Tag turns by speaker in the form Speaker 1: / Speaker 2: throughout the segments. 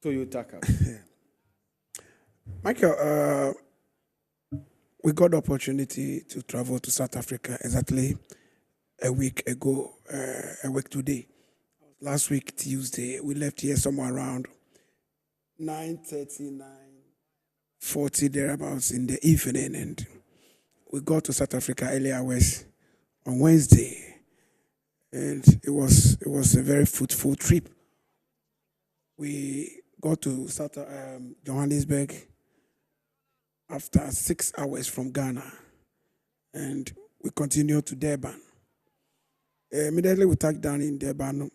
Speaker 1: Toyota Cup.
Speaker 2: Michael, we got the opportunity to travel to South Africa exactly a week ago, a week today. Last week, Tuesday, we left here somewhere around 9:30, 9:40 thereabouts in the evening, and we got to South Africa early hours on Wednesday, and it was a very fruitful trip. We got to Johannesburg after 6 hours from Ghana, and we continued to Durban. Immediately we touched down in Durban.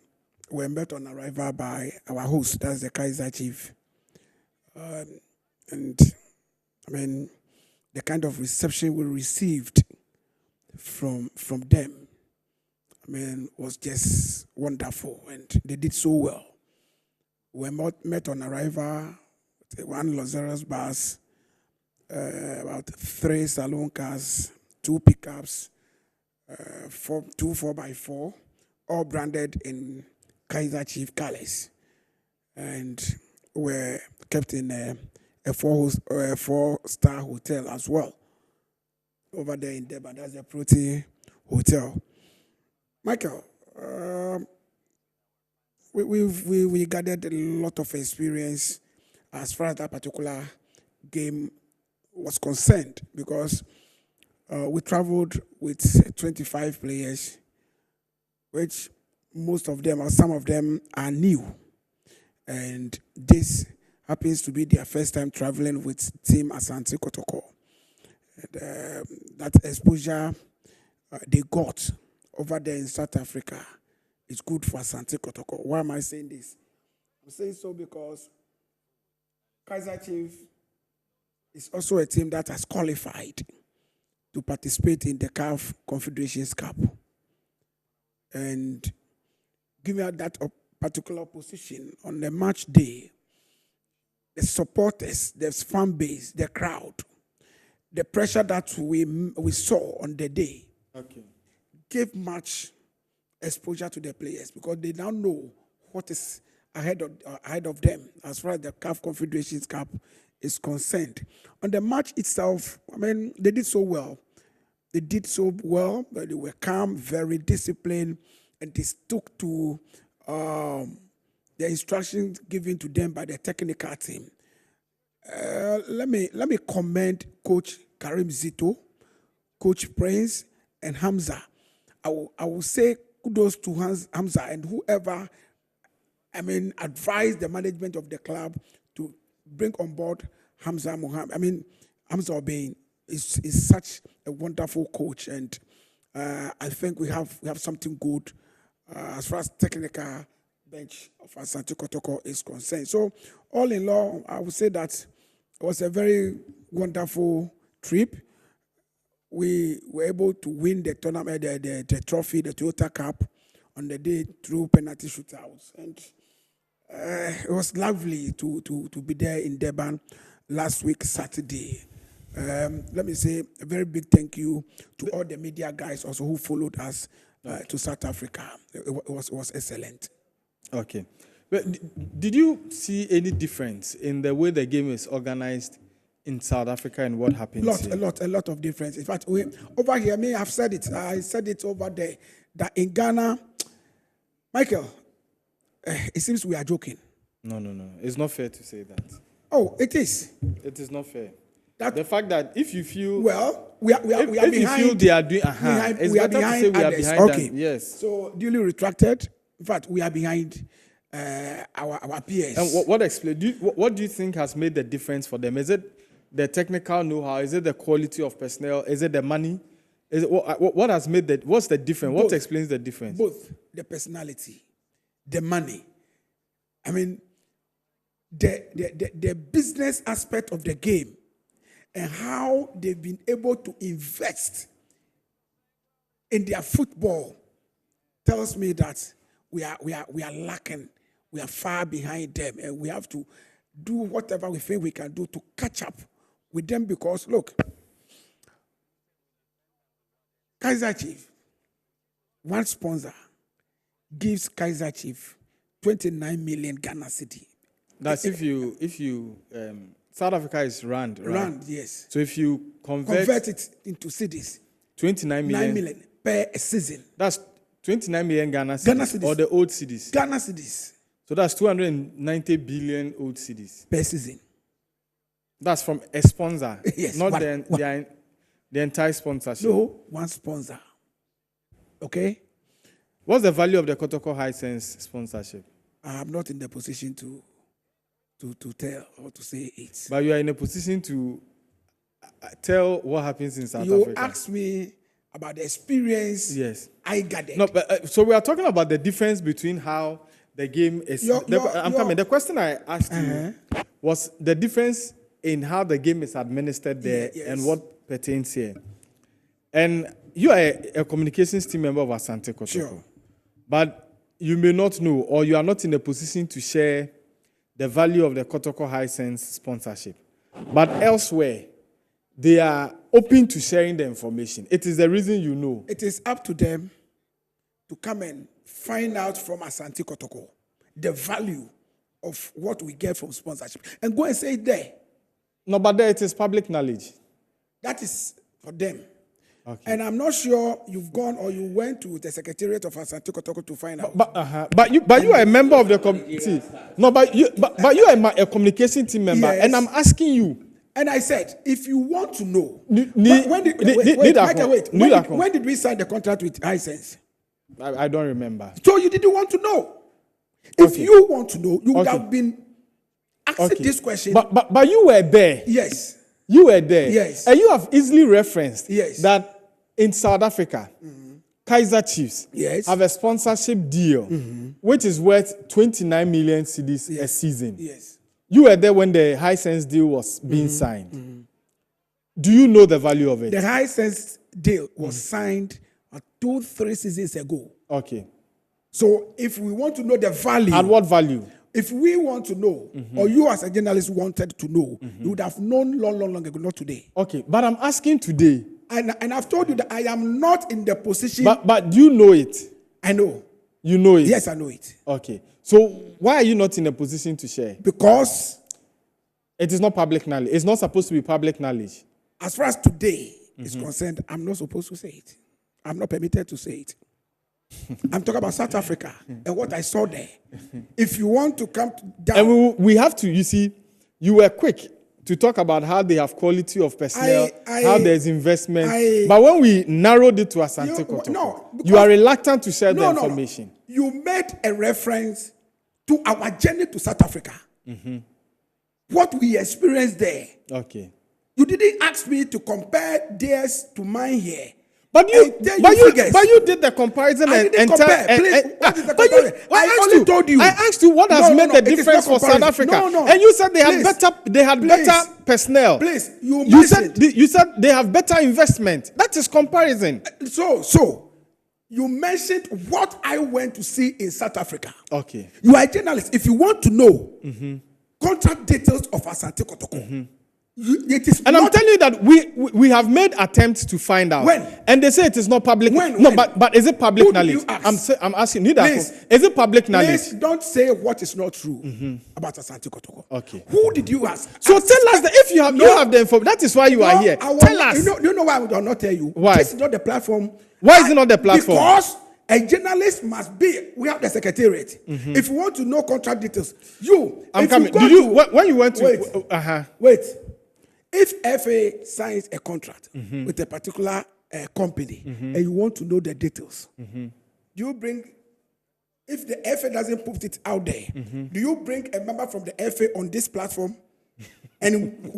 Speaker 2: We were met on arrival by our host, that's the Kaiser Chief. And I mean, the kind of reception we received from them, I mean, was just wonderful, and they did so well. We were met on arrival with one luxurious bus, about 3 saloon cars, 2 pickups, 2 4x4, all branded in Kaiser Chief colors, and were kept in a 4-star hotel as well over there in Durban. That's the Protein Hotel. Michael, we gathered a lot of experience as far as that particular game was concerned, because we traveled with 25 players, which most of them or some of them are new, and this happens to be their first time traveling with Team Asante Kotoko. And that exposure they got over there in South Africa is good for Asante Kotoko. Why am I saying this? I'm saying so because Kaiser Chief is also a team that has qualified to participate in the CAF Confederations Cup. And given that particular position on the match day, the supporters, the fan base, the crowd, the pressure that we saw on the day, gave much exposure to the players, because they now know what is ahead of them as far as the CAF Confederations Cup is concerned. On the match itself, I mean, they did so well. They did so well, but they were calm, very disciplined, and they stuck to the instructions given to them by the technical team. Let me commend Coach Karim Zito, Coach Prince, and Hamza. I will say kudos to Hamza and whoever, I mean, advised the management of the club to bring on board Hamza Muhammad. I mean, Hamza Obein is such a wonderful coach, and I think we have something good as far as technical bench of Asante Kotoko is concerned. So, all in all, I would say that it was a very wonderful trip. We were able to win the tournament, the trophy, the Toyota Cup, on the day through penalty shootouts, and it was lovely to be there in Durban last week Saturday. Let me say a very big thank you to all the media guys also who followed us to South Africa. It was excellent.
Speaker 1: Okay. But did you see any difference in the way the game is organized in South Africa and what happens here?
Speaker 2: A lot of difference. In fact, over here, I've said it. I said it over there that in Ghana, Michael, it seems we are joking.
Speaker 1: No. It's not fair to say that.
Speaker 2: Oh, it is.
Speaker 1: It is not fair. The fact that if you feel
Speaker 2: we are behind.
Speaker 1: If you feel they are doing, it's
Speaker 2: we are
Speaker 1: better to
Speaker 2: behind
Speaker 1: say we are
Speaker 2: others.
Speaker 1: behind.
Speaker 2: Okay.
Speaker 1: Yes.
Speaker 2: So duly retracted. In fact, we are behind our peers.
Speaker 1: And what do you think has made the difference for them? Is it the technical know-how? Is it the quality of personnel? Is it the money? Is it what has made that? What's the difference? What explains the difference?
Speaker 2: Both the personality, the money. I mean, the business aspect of the game, and how they've been able to invest in their football tells me that we are lacking. We are far behind them, and we have to do whatever we think we can do to catch up with them, because look, Kaiser Chief, one sponsor gives Kaiser Chief 29 million Ghana cedi
Speaker 1: That's if you South Africa is rand, right?
Speaker 2: Rand, yes.
Speaker 1: So if you
Speaker 2: Convert it into cedis.
Speaker 1: 29 million,
Speaker 2: 9 million per season.
Speaker 1: that's 29 million Ghana
Speaker 2: Ghana
Speaker 1: cedis,
Speaker 2: cedis.
Speaker 1: or the old cedis.
Speaker 2: Ghana cedis
Speaker 1: So that's 290 billion old cedis.
Speaker 2: per season.
Speaker 1: That's from a sponsor,
Speaker 2: Yes,
Speaker 1: not
Speaker 2: one.
Speaker 1: the entire sponsorship.
Speaker 2: No, one sponsor. Okay?
Speaker 1: What's the value of the Kotoko'S Hisense sponsorship?
Speaker 2: I'm not in the position to tell or to say it.
Speaker 1: But you are in a position to tell what happens in South
Speaker 2: You
Speaker 1: Africa.
Speaker 2: asked me about the experience.
Speaker 1: Yes.
Speaker 2: I gathered.
Speaker 1: No, but so we are talking about the difference between how the game is. The question I asked you was the difference in how the game is administered there and what pertains here. And you are a communications team member of Asante Kotoko.
Speaker 2: Sure.
Speaker 1: But you may not know, or you are not in a position to share the value of the Kotoko'S Hisense sponsorship. But elsewhere, they are open to sharing the information. It is the reason you know.
Speaker 2: It is up to them to come and find out from Asante Kotoko the value of what we get from sponsorship and go and say it there.
Speaker 1: No, but there it is public knowledge.
Speaker 2: That is for them.
Speaker 1: Okay.
Speaker 2: And I'm not sure you've gone or you went to the secretariat of Asante Kotoko to find out.
Speaker 1: But you are a member of the committee. No, but you are a communication team member,
Speaker 2: Yes.
Speaker 1: and I'm asking you.
Speaker 2: And I said, if you want to know,
Speaker 1: When
Speaker 2: did we sign the contract with Hisense?
Speaker 1: I don't remember.
Speaker 2: So you didn't want to know. If you want to know, you would have been asking this question.
Speaker 1: But you were there.
Speaker 2: Yes.
Speaker 1: You were there.
Speaker 2: Yes.
Speaker 1: And you have easily referenced
Speaker 2: that
Speaker 1: in South Africa, Kaiser Chiefs have a sponsorship deal, which is worth 29 million cedis a season.
Speaker 2: Yes.
Speaker 1: You were there when the Hisense deal was being signed. Do you know the value of it?
Speaker 2: The Hisense deal was signed 2-3 seasons ago.
Speaker 1: Okay.
Speaker 2: So if we want to know the value.
Speaker 1: At what value?
Speaker 2: If we want to know, or you as a journalist wanted to know, you would have known long ago, not today.
Speaker 1: Okay, but I'm asking today.
Speaker 2: And I've told you that I am not in the position.
Speaker 1: But do you know it?
Speaker 2: I know.
Speaker 1: You know it?
Speaker 2: Yes, I know it.
Speaker 1: Okay. So why are you not in a position to share?
Speaker 2: Because
Speaker 1: it is not public knowledge. It's not supposed to be public knowledge.
Speaker 2: As far as today is concerned, I'm not supposed to say it. I'm not permitted to say it. I'm talking about South Africa and what I saw there. If you want to come down.
Speaker 1: And we have to, you see, you were quick to talk about how they have quality of personnel, how there's investment. But when we narrowed it to Asante Kotoko, you are reluctant to share the information.
Speaker 2: No. You made a reference to our journey to South Africa. What we experienced there.
Speaker 1: Okay.
Speaker 2: You didn't ask me to compare theirs to mine here.
Speaker 1: But you did the comparison.
Speaker 2: I didn't compare. Please, what is the comparison? I only told you.
Speaker 1: I asked you what has made the difference for South Africa. And you said they had better personnel.
Speaker 2: Please,
Speaker 1: you said they have better investment. That is comparison.
Speaker 2: So you mentioned what I went to see in South Africa.
Speaker 1: Okay.
Speaker 2: You are a journalist. If you want to know contract details of Asante Kotoko.
Speaker 1: I'm telling you that we have made attempts to find out.
Speaker 2: When?
Speaker 1: And they say it is not public.
Speaker 2: When?
Speaker 1: But is it public knowledge?
Speaker 2: You ask?
Speaker 1: I'm asking you that. Is it public knowledge?
Speaker 2: Please don't say what is not true about Asante Kotoko.
Speaker 1: Okay.
Speaker 2: Who did you ask?
Speaker 1: So tell us that if you have the information. That is why you are here. Tell us.
Speaker 2: You know why I will not tell you?
Speaker 1: Why?
Speaker 2: This is not the platform.
Speaker 1: Why is it not the platform?
Speaker 2: Because a journalist must be. We have the secretariat. If you want to know contract details,
Speaker 1: I'm coming. When you went to
Speaker 2: wait. If FA signs a contract with a particular company and you want to know the details, do you bring, if the FA doesn't put it out there, do you bring a member from the FA on this platform and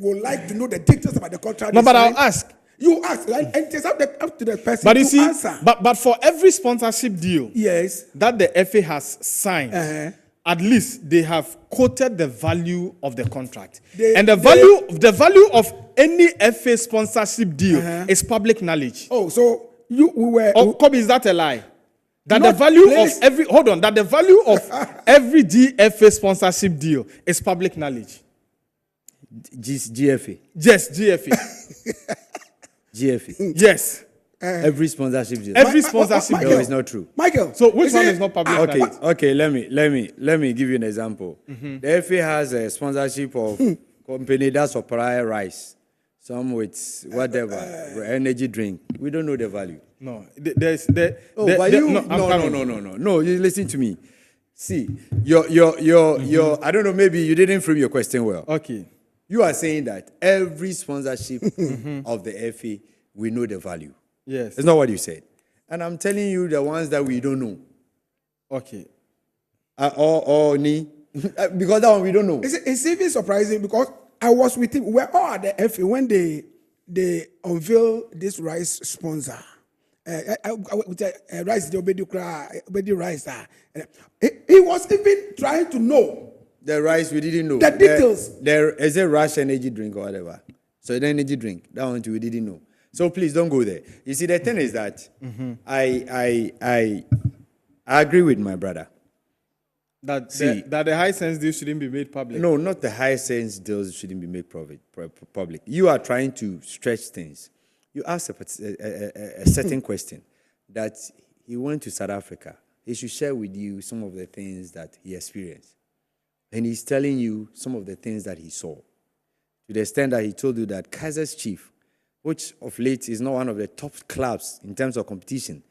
Speaker 2: would like to know the details about the contract?
Speaker 1: No, but I'll ask.
Speaker 2: You ask, and it is up to the person
Speaker 1: but you see,
Speaker 2: answer.
Speaker 1: But for every sponsorship deal
Speaker 2: that
Speaker 1: the FA has signed, at least they have quoted the value of the contract. The value of any FA sponsorship deal is public knowledge.
Speaker 2: Oh, so we were.
Speaker 1: Oh, Kobe, is that a lie? That the value of every GFA sponsorship deal is public knowledge.
Speaker 3: GFA.
Speaker 1: Yes, GFA.
Speaker 3: GFA.
Speaker 1: Yes.
Speaker 3: Every sponsorship deal.
Speaker 1: Every sponsorship
Speaker 3: No,
Speaker 1: deal.
Speaker 3: it's not true.
Speaker 2: Michael.
Speaker 1: So which one is not public?
Speaker 3: Okay. Let me give you an example. The FA has a sponsorship of company that supply rice, some with whatever energy drink. We don't know the value.
Speaker 1: No,
Speaker 3: No. You listen to me. See, your I don't know. Maybe you didn't frame your question well.
Speaker 1: Okay.
Speaker 3: You are saying that every sponsorship of the FA, we know the value.
Speaker 1: Yes.
Speaker 3: It's not what you said. And I'm telling you the ones that we don't know.
Speaker 1: Okay.
Speaker 3: Because that one we don't know.
Speaker 2: It's even surprising because I was with him. We're all at the FA when they unveil this rice sponsor. Rice, the rice. He was even trying to know.
Speaker 3: The rice, we didn't know.
Speaker 2: The details.
Speaker 3: There is a Rush energy drink or whatever. So the energy drink, that one too, we didn't know. So please don't go there. You see, the thing is that I agree with my brother.
Speaker 1: That the high sense deal shouldn't be made public.
Speaker 3: No, not the high sense deals shouldn't be made public. You are trying to stretch things. You asked a certain question that he went to South Africa. He should share with you some of the things that he experienced. And he's telling you some of the things that he saw. To the extent that he told you that Kaiser's Chief, which of late is not one of the top clubs in terms of competition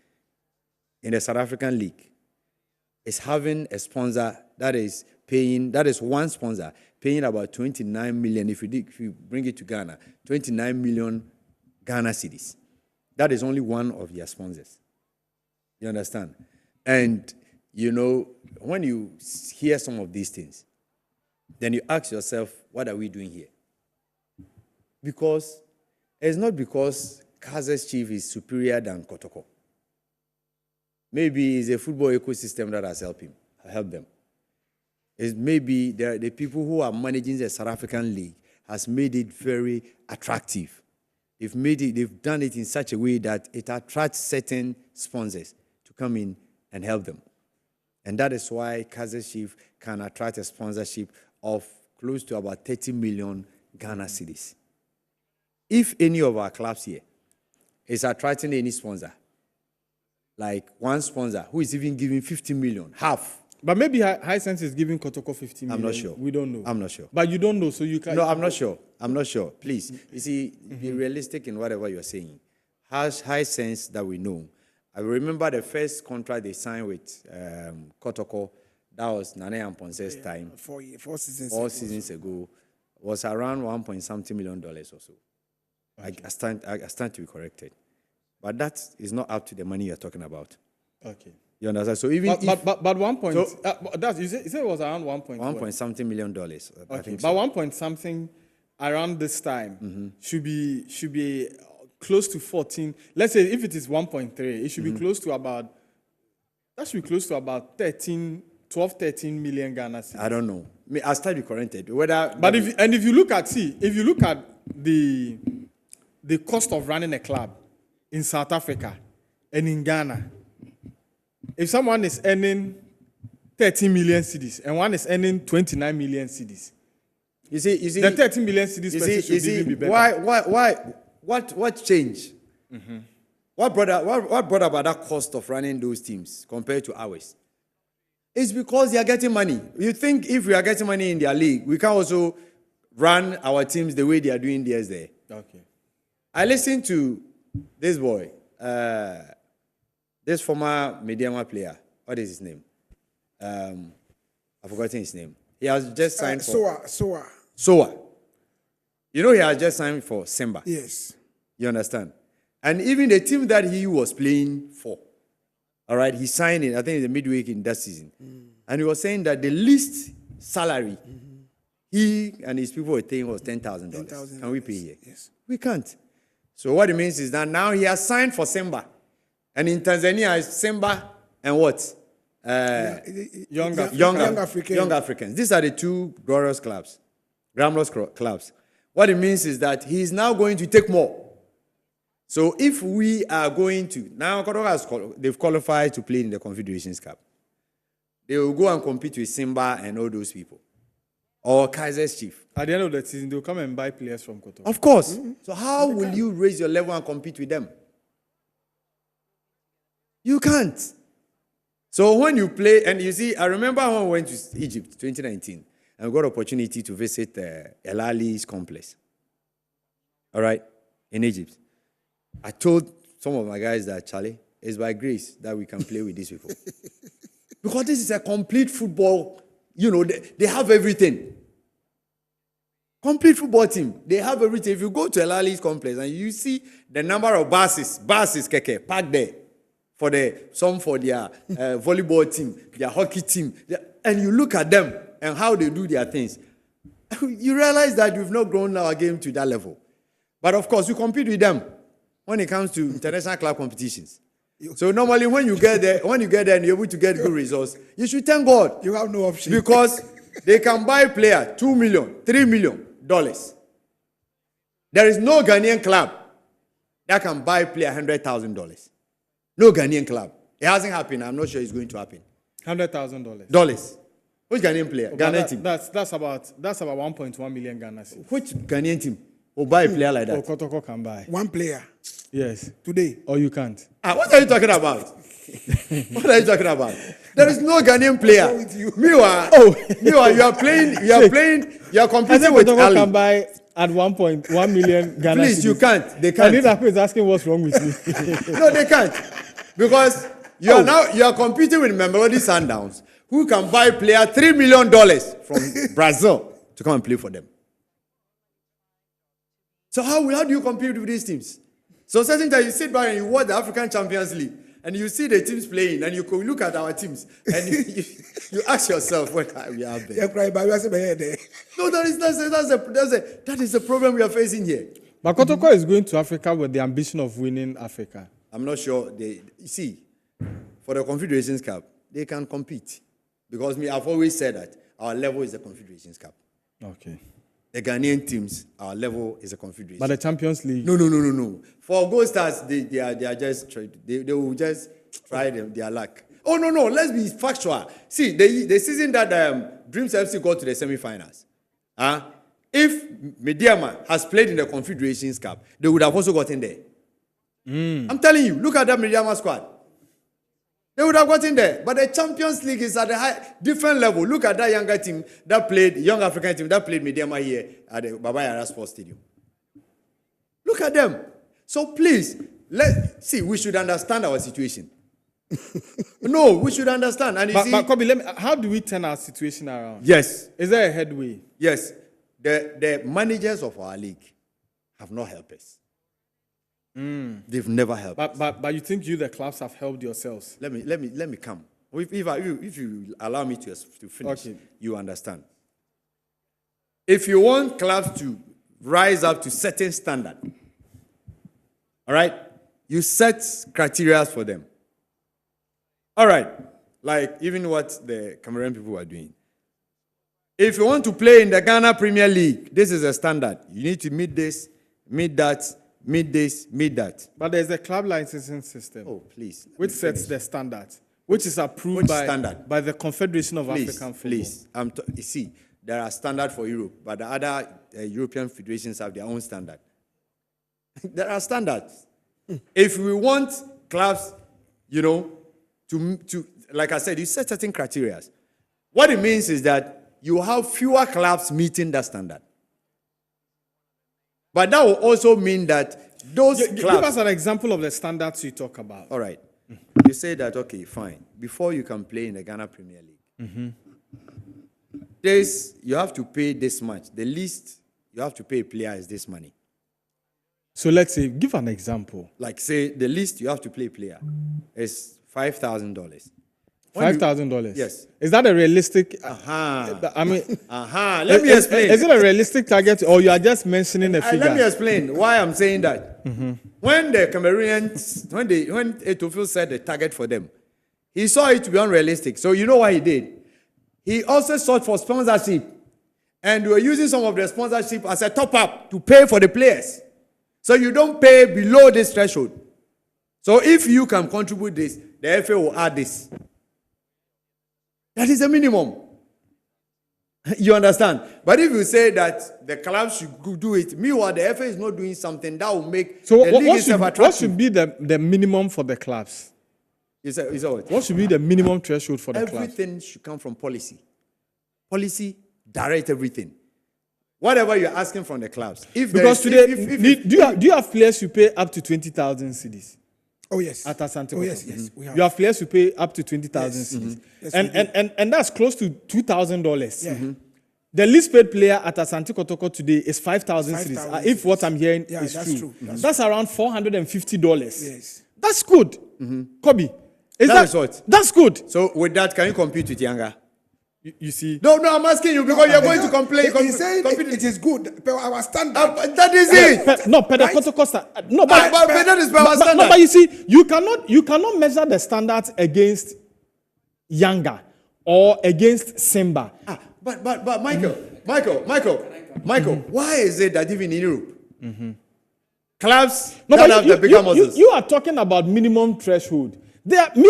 Speaker 3: in the South African League, is having a sponsor that is one sponsor paying about 29 million, if you bring it to Ghana, 29 million Ghana cedis. That is only one of their sponsors. You understand? And, when you hear some of these things, then you ask yourself, what are we doing here? Because it's not because Kaiser's Chief is superior than Kotoko. Maybe it's a football ecosystem that has helped them. It's maybe the people who are managing the South African League has made it very attractive. They've done it in such a way that it attracts certain sponsors to come in and help them. And that is why Kaiser's Chief can attract a sponsorship of close to about 30 million Ghana cedis. If any of our clubs here is attracting any sponsor, like one sponsor who is even giving 50 million, half.
Speaker 1: But maybe High Sense is giving Kotoko 50 million.
Speaker 3: I'm not sure.
Speaker 1: We don't know.
Speaker 3: I'm not sure.
Speaker 1: But you don't know, so you can't.
Speaker 3: No, I'm not sure. Please, you see, be realistic in whatever you're saying. High Sense that we know. I remember the first contract they signed with Kotoko'S. That was Nane Amponse's time.
Speaker 2: 4 seasons.
Speaker 3: 4 seasons ago, was around $1.something million or so. Okay. I stand to be corrected, but that is not up to the money you're talking about.
Speaker 1: Okay.
Speaker 3: You understand? So even
Speaker 1: but 1 point. So, you said it was around
Speaker 3: 1.something million.
Speaker 1: Okay.
Speaker 3: I think
Speaker 1: but
Speaker 3: so.
Speaker 1: 1 point something around this time should be close to 14. Let's say if it is 1.3, it should be close to about. That should be close to about 13 million Ghana cedis.
Speaker 3: I don't know. I'll start to be corrected.
Speaker 1: But if you look at the cost of running a club in South Africa and in Ghana, if someone is earning 13 million cedis and one is earning 29 million cedis,
Speaker 3: you see,
Speaker 1: the 13 million cedis person should even be better.
Speaker 3: Why? What changed? What brought about that cost of running those teams compared to ours? It's because they are getting money. You think if we are getting money in their league, we can also run our teams the way they are doing theirs there.
Speaker 1: Okay.
Speaker 3: I listened to this boy, this former Mediama player. What is his name? I've forgotten his name. He has just signed for Soa. He has just signed for Simba.
Speaker 2: Yes.
Speaker 3: You understand? And even the team that he was playing for, all right, he signed in, I think, in the midweek in that season. And he was saying that the least salary he and his people were paying was $10,000. Can we pay here?
Speaker 2: Yes.
Speaker 3: We can't. So what it means is that now he has signed for Simba. And in Tanzania, it's Simba and what?
Speaker 2: Young
Speaker 3: Africans. These are the two glamorous clubs. What it means is that he's now going to take more. So if we are going to, now they've qualified to play in the Confederations Cup. They will go and compete with Simba and all those people. Or Kaiser's Chief.
Speaker 1: At the end of the season, they'll come and buy players from Kotoko'S.
Speaker 3: Of course. So how will you raise your level and compete with them? You can't. So when you play, and you see, I remember when we went to Egypt 2019, and we got opportunity to visit El Ali's complex. All right, in Egypt. I told some of my guys that, Charlie, it's by grace that we can play with these people. Because this is a complete football, they have everything. Complete football team. They have everything. If you go to El Ali's complex and you see the number of buses keke, parked there for their volleyball team, their hockey team, and you look at them and how they do their things, you realize that you've not grown our game to that level. But of course, you compete with them when it comes to international club competitions. So normally when you get there and you're able to get good results, you should thank God.
Speaker 2: You have no option.
Speaker 3: Because they can buy a player $2 million, $3 million. There is no Ghanaian club that can buy a player $100,000. No Ghanaian club. It hasn't happened. I'm not sure it's going to happen.
Speaker 1: $100,000.
Speaker 3: Which Ghanaian player? Ghanaian team.
Speaker 1: That's about 1.1 million Ghana cedis.
Speaker 3: Which Ghanaian team will buy a player like that?
Speaker 1: Kotoko'S can buy.
Speaker 2: One player.
Speaker 1: Yes.
Speaker 2: Today.
Speaker 1: Or you can't.
Speaker 3: What are you talking about? What are you talking about? There is no Ghanaian player. Meanwhile, you are competing with
Speaker 1: Kotoko'S
Speaker 3: Ali.
Speaker 1: can buy at 1.1 million Ghana
Speaker 3: Please,
Speaker 1: cedis.
Speaker 3: you can't. They can't.
Speaker 1: Anita is asking what's wrong with me.
Speaker 3: No, they can't. Because you are competing with Mamelodi Sundowns, who can buy a player $3 million from Brazil to come and play for them. So how do you compete with these teams? So certain times you sit back and you watch the African Champions League and you see the teams playing and you look at our teams and you ask yourself, what are we have there? No, that is the problem we are facing here.
Speaker 1: But Kotoko'S is going to Africa with the ambition of winning Africa.
Speaker 3: I'm not sure for the Confederations Cup, they can compete. Because I've always said that our level is the Confederations Cup.
Speaker 1: Okay.
Speaker 3: The Ghanaian teams, our level is a Confederation.
Speaker 1: But the Champions League?
Speaker 3: No. For Gold Stars, they are just they will just try their luck. Oh no, let's be factual. See, the season that Dreams FC got to the semi-finals, if Mediama has played in the Confederations Cup, they would have also gotten there. I'm telling you, look at that Mediama squad. They would have gotten there. But the Champions League is at a different level. Look at that younger team young African team that played Mediama here at the Baba Yara Sports Stadium. Look at them. So please, we should understand our situation. No, we should understand. And
Speaker 1: but Kobe, how do we turn our situation around?
Speaker 3: Yes.
Speaker 1: Is there a headway?
Speaker 3: Yes. The managers of our league have not helped us. They've never helped.
Speaker 1: But you think the clubs have helped yourselves? Let
Speaker 3: me come. If you allow me to finish, okay. You understand. If you want clubs to rise up to certain standard, all right, you set criteria for them. All right, like even what the Cameroon people are doing. If you want to play in the Ghana Premier League, this is a standard. You need to meet this, meet that. Meet this, meet that.
Speaker 1: But there's a club licensing system.
Speaker 3: Oh, please.
Speaker 1: Which sets the standard, which is approved by the Confederation of African Football.
Speaker 3: Please, you see, there are standards for Europe, but the other European federations have their own standard. There are standards. If we want clubs, to like I said, you set certain criteria. What it means is that you have fewer clubs meeting that standard. But that will also mean that those clubs...
Speaker 1: Give us an example of the standards you talk about.
Speaker 3: All right. You say that, okay, fine. Before you can play in the Ghana Premier League, you have to pay this much. The least you have to pay a player is this money.
Speaker 1: So let's say, give an example.
Speaker 3: Like say, the least you have to pay a player is $5,000.
Speaker 1: $5,000?
Speaker 3: Yes.
Speaker 1: Is that a realistic...
Speaker 3: Let me explain.
Speaker 1: Is it a realistic target or you are just mentioning a figure?
Speaker 3: Let me explain why I'm saying that. When the Cameroonians, when Etofil said the target for them, he saw it to be unrealistic. So you know what he did? He also sought for sponsorship. And we were using some of the sponsorship as a top-up to pay for the players. So you don't pay below this threshold. So if you can contribute this, the FA will add this. That is the minimum. You understand? But if you say that the club should do it, meanwhile the FA is not doing something that will make
Speaker 1: the
Speaker 3: league itself attractive.
Speaker 1: What should be the minimum for the clubs?
Speaker 3: You said what?
Speaker 1: What should be the minimum threshold for the club?
Speaker 3: Everything should come from policy. Policy direct everything. Whatever you're asking from the clubs.
Speaker 1: Because today, do you have players who pay up to 20,000 cedis?
Speaker 2: Oh yes.
Speaker 1: At Asante
Speaker 2: Oh yes,
Speaker 1: Kotoko?
Speaker 2: yes. We have.
Speaker 1: You have players who pay up to 20,000 cedis.
Speaker 2: Yes,
Speaker 1: And that's close to $2,000.
Speaker 2: Yeah.
Speaker 1: The least paid player at Asante Kotoko today is 5,000 cedis.
Speaker 2: 5,000
Speaker 1: If what I'm hearing
Speaker 2: Yeah,
Speaker 1: is
Speaker 2: that's
Speaker 1: true.
Speaker 2: true.
Speaker 1: That's around $450.
Speaker 2: Yes.
Speaker 1: That's good. Kobe.
Speaker 3: That is what?
Speaker 1: That's good.
Speaker 3: So with that, can you compete with Yanga?
Speaker 1: You see?
Speaker 3: No, I'm asking you because you're going to complain.
Speaker 2: He's saying it is good. Per our standard.
Speaker 3: That is it.
Speaker 1: No, per the
Speaker 2: Right?
Speaker 1: Kotoko'S. No,
Speaker 3: But that is our standard.
Speaker 1: No, but you see, you cannot measure the standards against Yanga or against Simba.
Speaker 3: But Michael, why is it that even in Europe, clubs don't have the bigger muscles?
Speaker 1: You are talking about minimum threshold.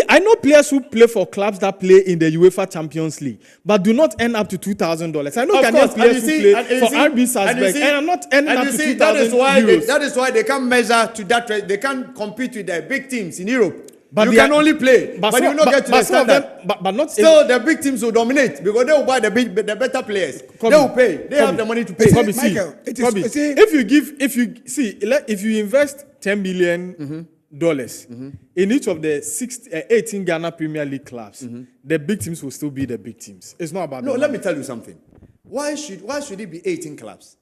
Speaker 1: I know players who play for clubs that play in the UEFA Champions League, but do not earn up to $2,000. I know Ghanaian players who play for RB Salzburg and are not earning up to 2,000 euros.
Speaker 3: That is why they can't measure to that. They can't compete with the big teams in Europe.
Speaker 1: But
Speaker 3: you
Speaker 1: they
Speaker 3: can
Speaker 1: are-
Speaker 3: only play, but you will not get to the
Speaker 1: some of
Speaker 3: standard.
Speaker 1: them- but not
Speaker 3: Still, the big teams will dominate because they will buy the better pplayers. They will pay. They have the money to pay.
Speaker 1: Kobe, see,
Speaker 2: Michael, it is-
Speaker 1: Kobe,
Speaker 2: you see-
Speaker 1: if you invest $10 million in each of the 18 Ghana Premier League clubs, the big teams will still be the big teams. It's not about
Speaker 3: No,
Speaker 1: the
Speaker 3: let
Speaker 1: money.
Speaker 3: me tell you something. Why should it be 18 clubs?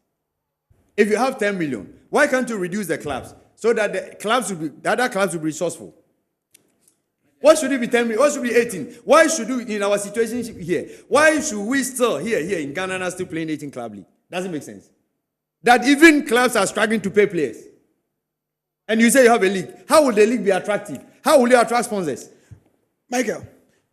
Speaker 3: If you have 10 million, why can't you reduce the clubs so that the other clubs will be resourceful? Why should it be 10 million? Why should it be 18? Why should we, in our situation here, why should we still here in Ghana still playing 18 club league? Doesn't make sense. That even clubs are struggling to pay players. And you say you have a league. How will the league be attractive? How will you attract sponsors?
Speaker 2: Michael,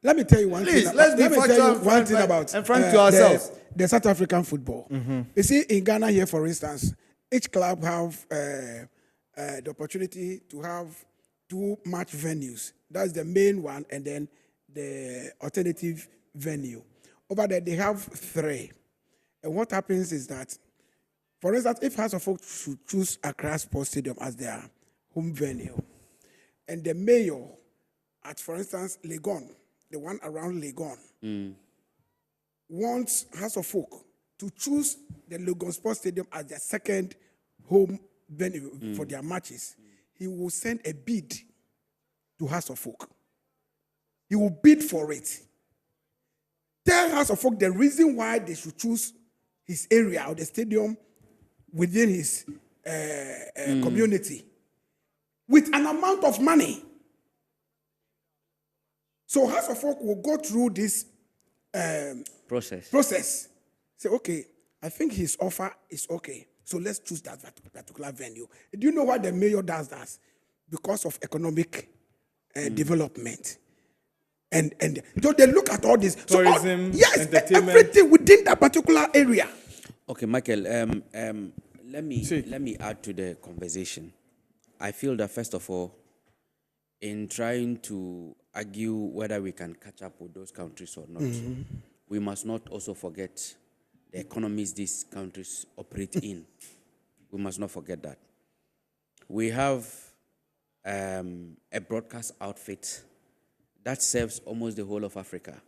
Speaker 2: let me tell you one
Speaker 3: Please,
Speaker 2: thing.
Speaker 3: let's be
Speaker 2: let me tell
Speaker 3: factual
Speaker 2: you one thing about
Speaker 3: and frank to ourselves.
Speaker 2: the South African football. You see, in Ghana here, for instance, each club have the opportunity to have 2 match venues. That's the main one, and then the alternative venue. Over there, they have 3. And what happens is that, for instance, if House of Folk should choose Accra Sports Stadium as their home venue, and the mayor at, for instance, Legon, the one around Legon, wants House of Folk to choose the Legon Sports Stadium as their second home venue for their matches, he will send a bid to House of Folk. He will bid for it. Tell House of Folk the reason why they should choose his area or the stadium within his community with an amount of money. So House of Folk will go through this process. Say, okay, I think his offer is okay. So let's choose that particular venue. Do you know why the mayor does that? Because of economic development. And so they look at all this.
Speaker 1: Tourism, entertainment.
Speaker 2: Everything within that particular area.
Speaker 4: Okay, Michael, let me add to the conversation. I feel that, first of all, in trying to argue whether we can catch up with those countries or not, we must not also forget the economies these countries operate in. We must not forget that. We have a broadcast outfit that serves almost the whole of Africa.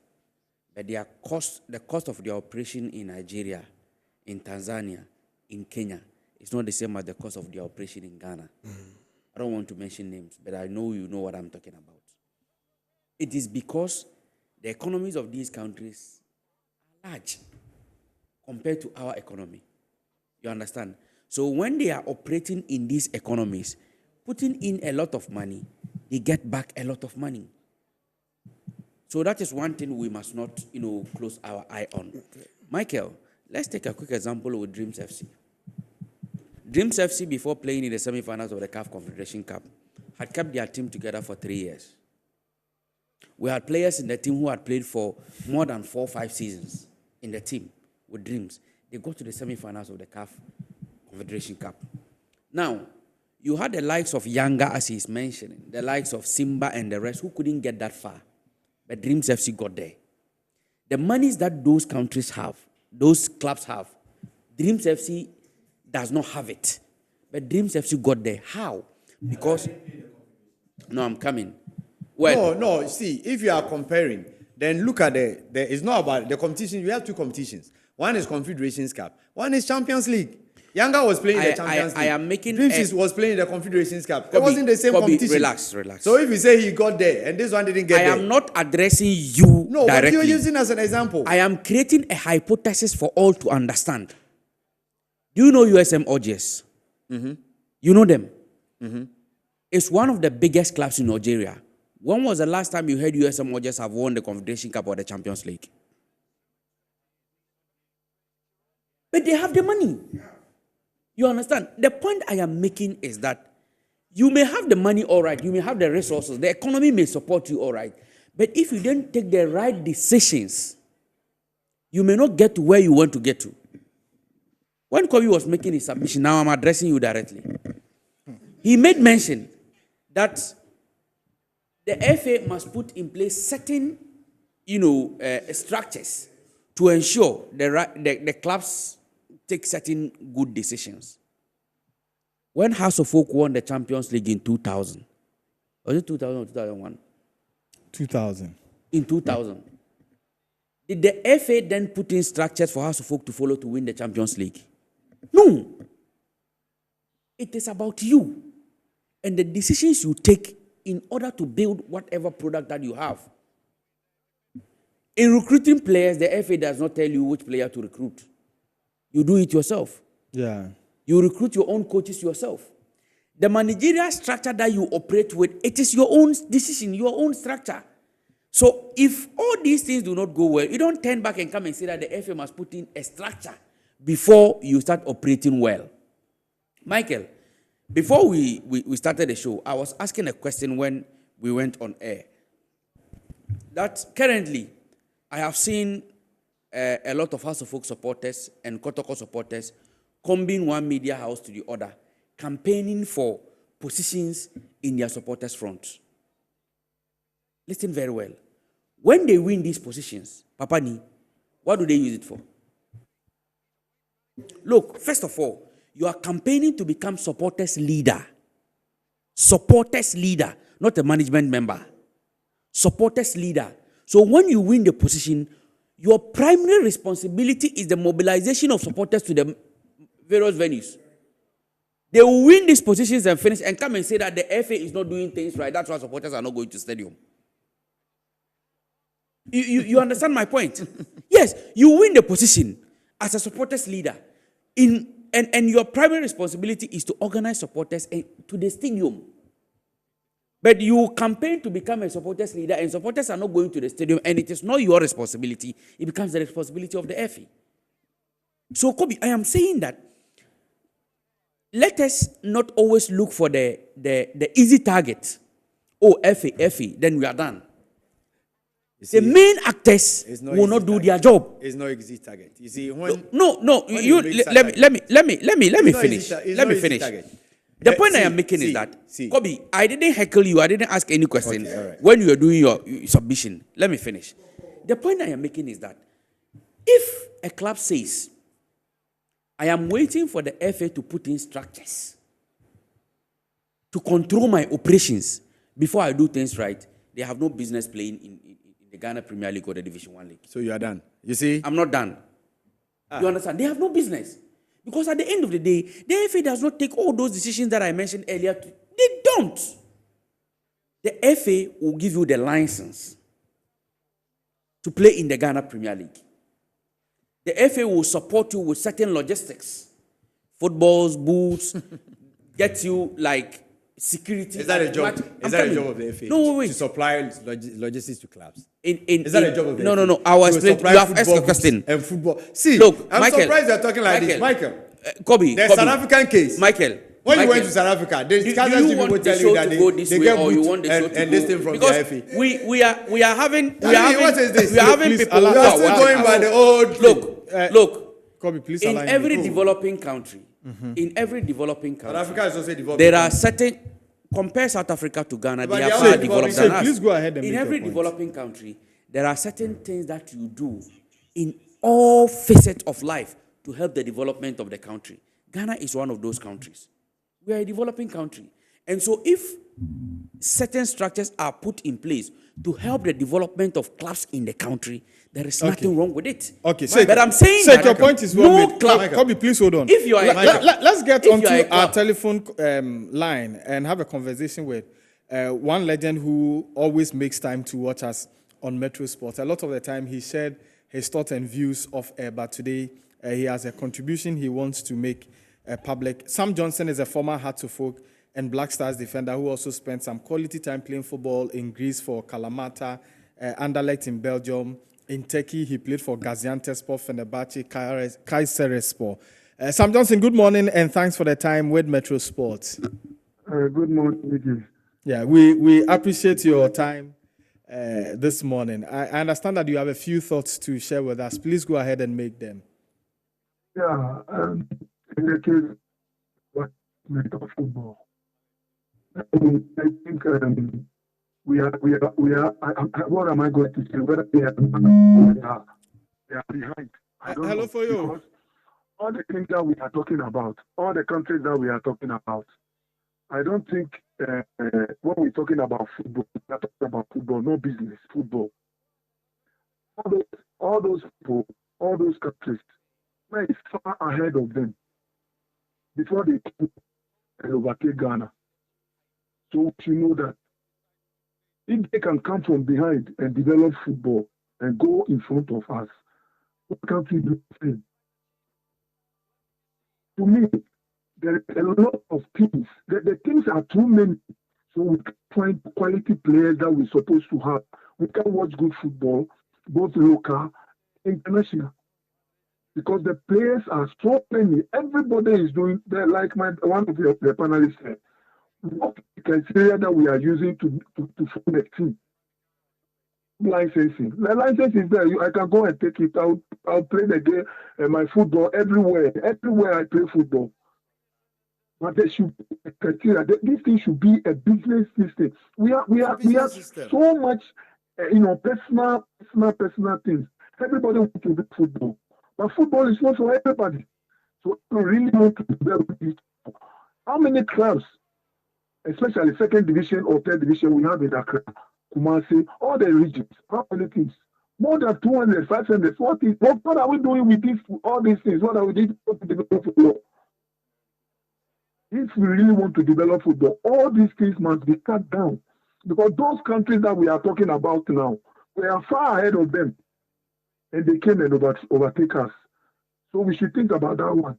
Speaker 4: But the cost of their operation in Nigeria, in Tanzania, in Kenya, is not the same as the cost of their operation in Ghana. I don't want to mention names, but I know you know what I'm talking about. It is because the economies of these countries are large compared to our economy. You understand? So when they are operating in these economies, putting in a lot of money, they get back a lot of money. So that is one thing we must not, close our eye on. Okay. Michael, let's take a quick example with Dreams FC. Dreams FC, before playing in the semi-finals of the CAF Confederation Cup, had kept their team together for 3 years. We had players in the team who had played for more than 4 or 5 seasons in the team with Dreams. They got to the semi-finals of the CAF Confederation Cup. Now, you had the likes of Yanga, as he's mentioning, the likes of Simba and the rest who couldn't get that far. But Dreams FC got there. The monies that those countries have, those clubs have, Dreams FC does not have it. But Dreams FC got there. How? Because, no, I'm coming. Well,
Speaker 3: No. See, if you are comparing, then look at it's not about the competition. We have two competitions. One is Confederations Cup. One is Champions League. Yanga was playing the Champions League.
Speaker 4: I am making
Speaker 3: Dreams was playing the Confederations Cup. It
Speaker 4: Kobe,
Speaker 3: wasn't the same competition.
Speaker 4: Relax.
Speaker 3: So if you say he got there and this one didn't get there.
Speaker 4: I am not addressing you
Speaker 3: No,
Speaker 4: directly.
Speaker 3: but you're using as an example.
Speaker 4: I am creating a hypothesis for all to understand. Do you know USM Algiers?
Speaker 3: Mm-hmm.
Speaker 4: You know them?
Speaker 3: Mm-hmm.
Speaker 4: It's one of the biggest clubs in Nigeria. When was the last time you heard USM Algiers have won the Confederation Cup or the Champions League? But they have the money. You understand? The point I am making is that you may have the money, all right. You may have the resources. The economy may support you, all right. But if you don't take the right decisions, you may not get to where you want to get to. When Kobe was making his submission, now I'm addressing you directly. He made mention that the FA must put in place certain, structures to ensure the clubs take certain good decisions. When House of Oak won the Champions League in 2000, was it 2000 or 2001?
Speaker 1: 2000.
Speaker 4: In 2000. Did the FA then put in structures for House of Oak to follow to win the Champions League? No. It is about you and the decisions you take in order to build whatever product that you have. In recruiting players, the FA does not tell you which player to recruit. You do it yourself.
Speaker 1: Yeah.
Speaker 4: You recruit your own coaches yourself. The managerial structure that you operate with, it is your own decision, your own structure. So if all these things do not go well, you don't turn back and come and say that the FA must put in a structure before you start operating well. Michael, before we started the show, I was asking a question when we went on air. That currently, I have seen a lot of House of Folk supporters and Kotoko'S supporters combine one media house to the other, campaigning for positions in their supporters' front. Listen very well. When they win these positions, Papani, what do they use it for? Look, first of all, you are campaigning to become supporters leader. Supporters leader, not a management member. Supporters leader. So when you win the position, your primary responsibility is the mobilization of supporters to the various venues. They will win these positions and finish and come and say that the FA is not doing things right. That's why supporters are not going to stadium. You understand my point? Yes, you win the position as a supporters leader. And your primary responsibility is to organize supporters to the stadium. But you campaign to become a supporters leader and supporters are not going to the stadium and it is not your responsibility. It becomes the responsibility of the FA. So, Kobe, I am saying that let us not always look for the easy target. Oh, FA, then we are done. See, the main actors will not do their job.
Speaker 3: It's not easy target. You see, when
Speaker 4: let me finish. Let me finish. The point I am making is that, Kobe, I didn't heckle you. I didn't ask any question when you were doing your submission. Let me finish. The point I am making is that if a club says, I am waiting for the FA to put in structures to control my operations before I do things right, they have no business playing in the Ghana Premier League or the Division 1 League.
Speaker 3: So you are done. You see?
Speaker 4: I'm not done. You understand? They have no business. Because at the end of the day, the FA does not take all those decisions that I mentioned earlier. They don't. The FA will give you the license to play in the Ghana Premier League. The FA will support you with certain logistics. Footballs, boots, get you like security.
Speaker 3: Is that a job? Is that a job of the FA?
Speaker 4: No, wait.
Speaker 3: To supply logistics to clubs?
Speaker 4: Is
Speaker 3: that a job of the FA?
Speaker 4: No. I was explaining. You have asked a question.
Speaker 3: And football. See,
Speaker 4: look,
Speaker 3: I'm
Speaker 4: Michael,
Speaker 3: surprised you're talking like this. Michael.
Speaker 4: Kobe.
Speaker 3: The South African case.
Speaker 4: Michael.
Speaker 3: When you went to South Africa, the Kazakhstan people tell you that they get boot and this thing from the FA.
Speaker 4: We are having
Speaker 3: what is this?
Speaker 4: We are having people who
Speaker 3: are
Speaker 4: are
Speaker 3: still going by the old.
Speaker 4: Look.
Speaker 1: Kobe, please
Speaker 4: in every developing country,
Speaker 3: South Africa is also developing.
Speaker 4: There are certain. Compare South Africa to Ghana, they are far developed than us.
Speaker 1: Please go ahead and
Speaker 4: in
Speaker 1: make
Speaker 4: every
Speaker 1: your point.
Speaker 4: developing country, there are certain things that you do in all facets of life to help the development of the country. Ghana is one of those countries. We are a developing country. And so if certain structures are put in place to help the development of clubs in the country, there is nothing wrong with it.
Speaker 1: Okay,
Speaker 4: But I'm saying
Speaker 1: so
Speaker 4: that
Speaker 1: your point is
Speaker 4: no
Speaker 1: well made.
Speaker 4: club.
Speaker 1: Kobe, please hold on.
Speaker 4: If you are a club,
Speaker 1: let's get
Speaker 4: if you are a
Speaker 1: onto our
Speaker 4: club,
Speaker 1: telephone line and have a conversation with one legend who always makes time to watch us on Metro Sports. A lot of the time he shared his thoughts and views off air, but today he has a contribution he wants to make public. Sam Johnson is a former Hearts of Oak and Black Stars defender who also spent some quality time playing football in Greece for Kalamata, Anderlecht in Belgium. In Turkey, he played for Gaziantepspor, Fenerbahce, Kayserispor. Sam Johnson, good morning and thanks for the time with Metro Sports.
Speaker 5: Good morning, Nikki.
Speaker 1: Yeah, we appreciate your time this morning. I understand that you have a few thoughts to share with us. Please go ahead and make them.
Speaker 5: Yeah, in the case of football, I think we are. What am I going to say? Whether they are behind. I don't
Speaker 1: Hello
Speaker 5: know,
Speaker 1: for you.
Speaker 5: because all the things that we are talking about, all the countries that we are talking about, I don't think when we're talking about football, we're talking about football, no business, football. All those people, all those countries, we're far ahead of them before they came and overtake Ghana. So you know that if they can come from behind and develop football and go in front of us, what can't we do the same? To me, there is a lot of things. The things are too many. So we can find quality players that we're supposed to have. We can watch good football, both local, international. Because the players are so many. Everybody is doing, like one of the panelists said, what criteria that we are using to form a team. Licensing. The license is there. I can go and take it. I'll play the game, my football everywhere. Everywhere I play football. But there should be a criteria. This thing should be a business system. We have so much, personal things. Everybody wants to do football, but football is not for everybody. So we really want to develop this. How many clubs, especially second division or third division, we have in Accra, Kumasi, all the regions? How many things? More than 200, 500, 40. What are we doing with all these things? What are we doing to develop football? If we really want to develop football, all these things must be cut down. Because those countries that we are talking about now, we are far ahead of them. And they came and overtake us. So we should think about that one.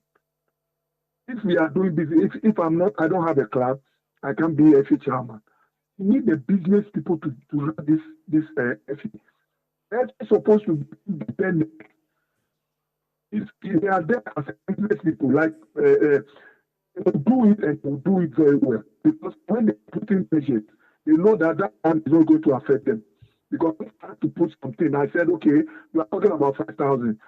Speaker 5: If we are doing business, if I don't have a club, I can't be a FA chairman. You need the business people to run this FA. They're supposed to be independent. If they are there as business people, like they'll do it and they'll do it very well. Because when they put in measures, they know that one is not going to affect them. Because if I had to put something, I said, okay, we are talking about 5,000,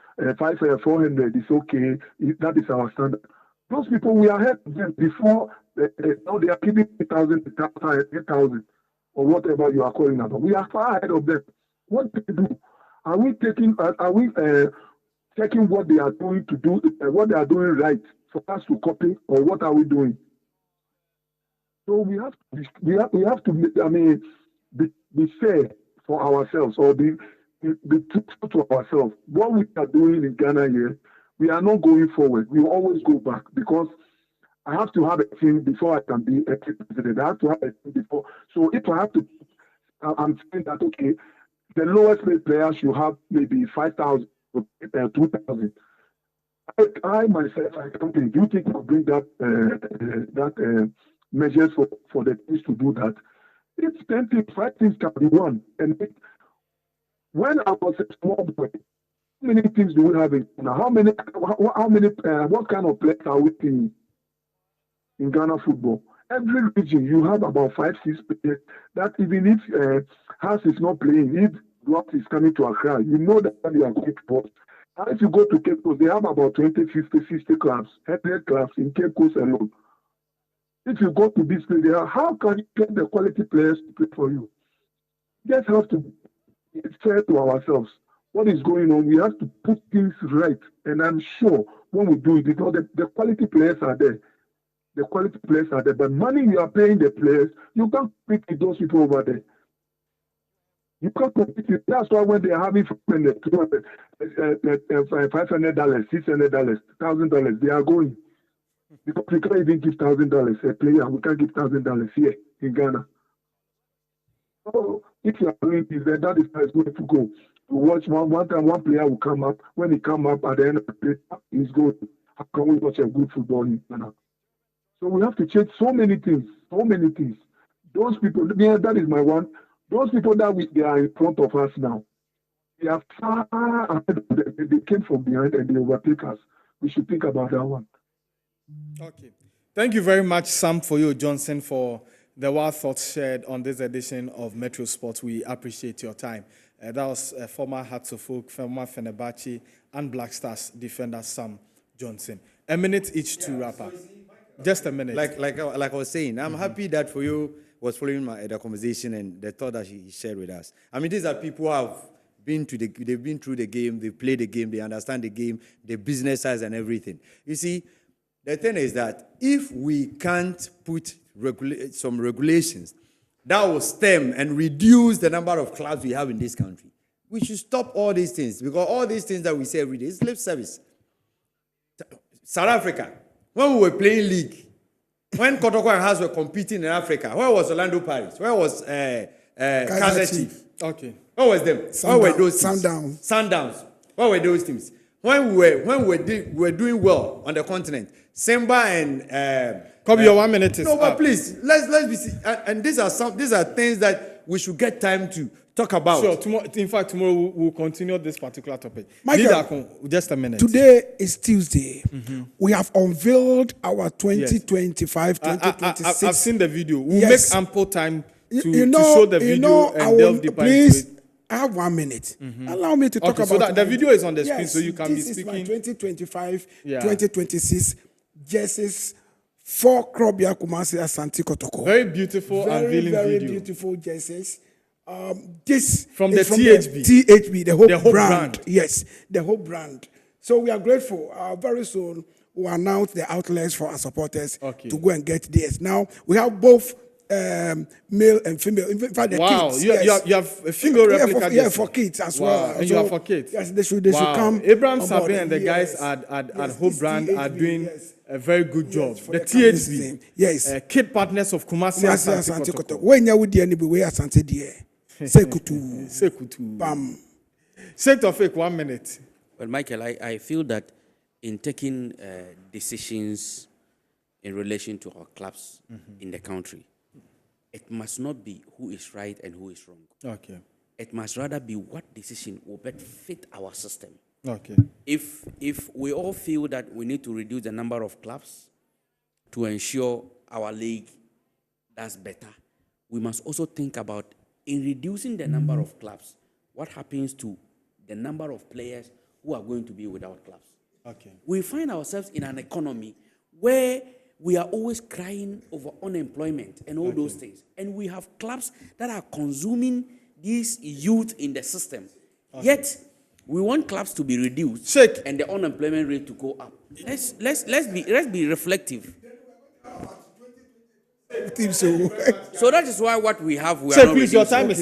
Speaker 5: 400 is okay, that is our standard. Those people, we are ahead of them before, now they are giving 8,000, 8,000, or whatever you are calling about. We are far ahead of them. What do they do? Are we checking what they are doing to do, what they are doing right for us to copy, or what are we doing? So we have to be fair for ourselves, or be truthful to ourselves. What we are doing in Ghana here, we are not going forward. We always go back, because I have to have a team before I can be a president. I have to have a team before. So if I have to, I'm saying that, okay, the lowest paid player should have maybe 5,000 or 2,000. I myself, I don't think. Do you think I'll bring that measures for the teams to do that? It's 10 things, 5 things can be done. And when I was a small boy, how many teams do we have in Ghana? What kind of players are we seeing in Ghana football? Every region, you have about 5, 6 players that even if House is not playing, if Block is coming to Accra, you know that they are going to post. If you go to Cape Coast, they have about 20, 50, 60 clubs, 100 clubs in Cape Coast alone. If you go to this place, how can you get the quality players to play for you? We just have to be fair to ourselves. What is going on? We have to put things right. And I'm sure when we do it, because the quality players are there. The quality players are there, but money you are paying the players, you can't compete with those people over there. You can't compete with. That's why when they are having $500, $600, $1,000, they are going. Because we can't even give $1,000 a player. We can't give $1,000 here in Ghana. So if you are doing this, then that is how it's going to go. You watch one time, one player will come up. When he come up at the end of the play, he's good. How can we watch a good football in Ghana? So we have to change so many things. Those people, yeah, that is my one. Those people that they are in front of us now, they are far ahead. They came from behind and they overtake us. We should think about that one.
Speaker 1: Okay. Thank you very much, Sam Foyo Johnson, for the wild thoughts shared on this edition of Metro Sports. We appreciate your time. That was former Hearts of Oak, former Fenerbahce, and Black Stars defender Sam Johnson. A minute each to wrap up. Just a minute.
Speaker 3: Like I was saying, I'm happy that Foyo was following the conversation and the thought that he shared with us. I mean, these are people who have they've been through the game, they've played the game, they understand the game, the business size and everything. You see, the thing is that if we can't put some regulations that will stem and reduce the number of clubs we have in this country, we should stop all these things, because all these things that we say every day is lip service. South Africa, when we were playing league, when Kotoko'S were competing in Africa, where was Orlando Pirates? Where was Kaizer Chiefs?
Speaker 1: Okay.
Speaker 3: Where was them? Where were those teams?
Speaker 2: Sundowns.
Speaker 3: Where were those teams? When we were doing well on the continent, Simba and
Speaker 1: Kobe, your 1 minute is
Speaker 3: no, but
Speaker 1: up.
Speaker 3: please let's be. And these are things that we should get time to talk about.
Speaker 1: Sure. Tomorrow we'll continue this particular topic.
Speaker 2: Michael,
Speaker 1: just a minute.
Speaker 2: Today is Tuesday. Mm-hmm. We have unveiled our 2025, 2026.
Speaker 1: I've seen the video. We'll make ample time to
Speaker 2: show
Speaker 1: the video and delve deeper into it.
Speaker 2: I have 1 minute. Mm-hmm. Allow me to talk about
Speaker 1: so that the video is on the screen,
Speaker 2: yes,
Speaker 1: so you can be speaking.
Speaker 2: This is my 2025, 2026 jerseys for Krobia Kumasi Asante Kotoko.
Speaker 1: Very beautiful unveiling video.
Speaker 2: Very beautiful jerseys. This
Speaker 1: from the
Speaker 2: THB, the whole brand. Yes, the whole brand. So we are grateful. Very soon we'll announce the outlets for our supporters to go and get this. Now we have both male and female. In fact, the kids.
Speaker 1: You have a female replica.
Speaker 2: Yeah, for kids as well.
Speaker 1: And you have for kids.
Speaker 2: Yes, they should come.
Speaker 1: Abraham Sabin and the guys at Hope Brand are doing a very good job. The THB.
Speaker 2: Yes.
Speaker 1: Kid partners of Kumasi Asante Kotoko.
Speaker 2: When you would anybody we Asante die.
Speaker 1: Sekutu. Bam. Sake of fake 1 minute.
Speaker 4: Well, Michael, I feel that in taking decisions in relation to our clubs in the country, it must not be who is right and who is wrong.
Speaker 1: Okay.
Speaker 4: It must rather be what decision will best fit our system.
Speaker 1: Okay.
Speaker 4: If we all feel that we need to reduce the number of clubs to ensure our league does better, we must also think about, in reducing the number of clubs, what happens to the number of players who are going to be without clubs.
Speaker 1: Okay.
Speaker 4: We find ourselves in an economy where we are always crying over unemployment and all those things. And we have clubs that are consuming these youth in the system. Yet, we want clubs to be reduced and the unemployment rate to go up. Let's be reflective.
Speaker 2: So
Speaker 4: that is why what we have, we are not
Speaker 1: your time is